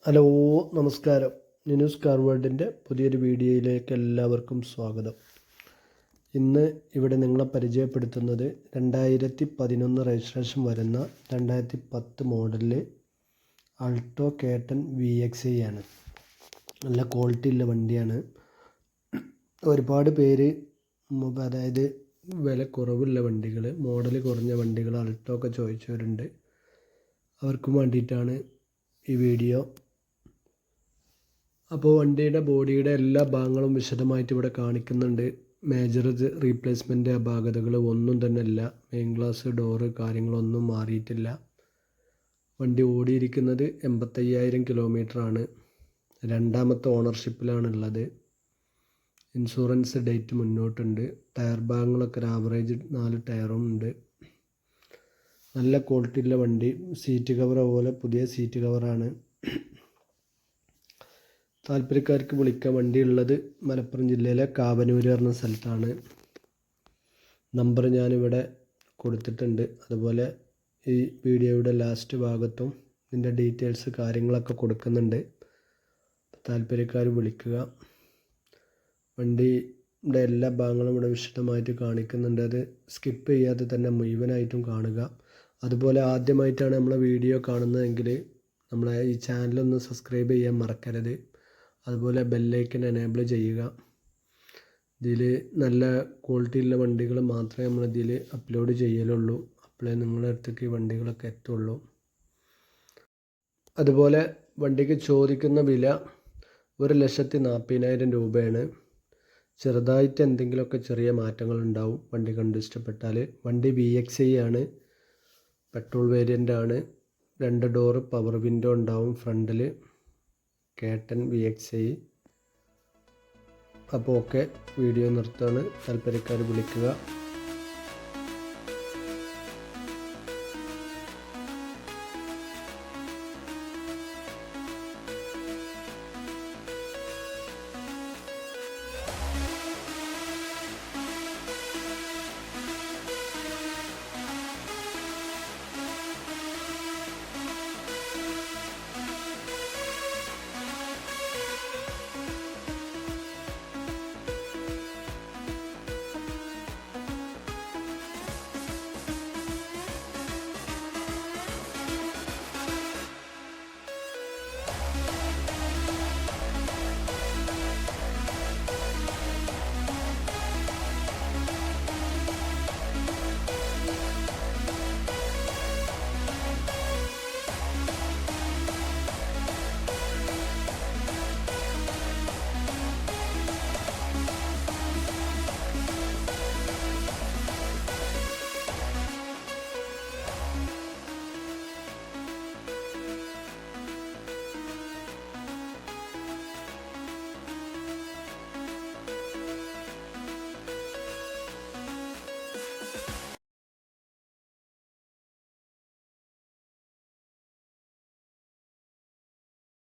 Hello, നമസ്കാരം. നിനൂസ് car വേൾഡിൻ്റെ പുതിയൊരു വീഡിയോയിലേക്ക് എല്ലാവർക്കും സ്വാഗതം. ഇന്ന് ഇവിടെ നിങ്ങളെ പരിചയപ്പെടുത്തുന്നത് 2011 രജിസ്ട്രേഷൻ വരുന്ന 2010 മോഡലിൽ അൾട്ടോ K10 VXi ആണ്. നല്ല ക്വാളിറ്റി ഉള്ള വണ്ടിയാണ്. ഒരുപാട് പേര് അതായത് വില കുറവുള്ള വണ്ടികൾ, മോഡൽ കുറഞ്ഞ വണ്ടികൾ അൾട്ടോ ഒക്കെ ചോദിച്ചവരുണ്ട്. അവർക്കും വേണ്ടിയിട്ടാണ് ഈ വീഡിയോ. അപ്പോൾ വണ്ടിയുടെ ബോഡിയുടെ എല്ലാ ഭാഗങ്ങളും വിശദമായിട്ട് ഇവിടെ കാണിക്കുന്നുണ്ട്. മേജർ റീപ്ലേസ്മെൻറ്റ് അപാകതകൾ ഒന്നും തന്നെ ഇല്ല. മെയിൻ ഗ്ലാസ്, ഡോറ് കാര്യങ്ങളൊന്നും മാറിയിട്ടില്ല. വണ്ടി ഓടിയിരിക്കുന്നത് 85,000 കിലോമീറ്ററാണ്. രണ്ടാമത്തെ ഓണർഷിപ്പിലാണുള്ളത്. ഇൻഷുറൻസ് ഡേറ്റ് മുന്നോട്ടുണ്ട്. ടയർ ഭാഗങ്ങളൊക്കെ ഒരു ആവറേജ് 4 ടയറും ഉണ്ട്. നല്ല ക്വാളിറ്റിയുള്ള വണ്ടി. സീറ്റ് കവർ അതുപോലെ പുതിയ സീറ്റ് കവറാണ്. താല്പര്യക്കാർക്ക് വിളിക്കാൻ. വണ്ടി ഉള്ളത് മലപ്പുറം ജില്ലയിലെ കാവനൂർ പറഞ്ഞ സ്ഥലത്താണ്. നമ്പർ ഞാനിവിടെ കൊടുത്തിട്ടുണ്ട്. അതുപോലെ ഈ വീഡിയോയുടെ ലാസ്റ്റ് ഭാഗത്തും ഇതിൻ്റെ ഡീറ്റെയിൽസ് കാര്യങ്ങളൊക്കെ കൊടുക്കുന്നുണ്ട്. താല്പര്യക്കാർ വിളിക്കുക. വണ്ടിയുടെ എല്ലാ ഭാഗങ്ങളും ഇവിടെ വിശദമായിട്ട് കാണിക്കുന്നുണ്ട്. അത് സ്കിപ്പ് ചെയ്യാതെ തന്നെ മുഴുവനായിട്ടും കാണുക. അതുപോലെ ആദ്യമായിട്ടാണ് നമ്മളെ വീഡിയോ കാണുന്നതെങ്കിൽ നമ്മളെ ഈ ചാനലൊന്ന് സബ്സ്ക്രൈബ് ചെയ്യാൻ മറക്കരുത്. അതുപോലെ ബെല്ലൈക്കൻ എനേബിൾ ചെയ്യുക. ഇതിൽ നല്ല ക്വാളിറ്റിയുള്ള വണ്ടികൾ മാത്രമേ നമ്മളിതിൽ അപ്ലോഡ് ചെയ്യലുള്ളൂ. അപ്പോഴേ നിങ്ങളുടെ അടുത്തേക്ക് ഈ വണ്ടികളൊക്കെ എത്തുള്ളൂ. അതുപോലെ വണ്ടിക്ക് ചോദിക്കുന്ന വില 1,40,000 രൂപയാണ്. ചെറുതായിട്ട് എന്തെങ്കിലുമൊക്കെ ചെറിയ മാറ്റങ്ങൾ ഉണ്ടാവും വണ്ടി കണ്ട് ഇഷ്ടപ്പെട്ടാൽ. വണ്ടി VXi ആണ്. പെട്രോൾ വേരിയൻ്റ് ആണ്. 2 ഡോറ് പവർ വിൻഡോ ഉണ്ടാവും ഫ്രണ്ടിൽ. K10 VXi. അപ്പോൾ ഓക്കെ, വീഡിയോ നിർത്താണ്. താല്പര്യക്കാർ വിളിക്കുക.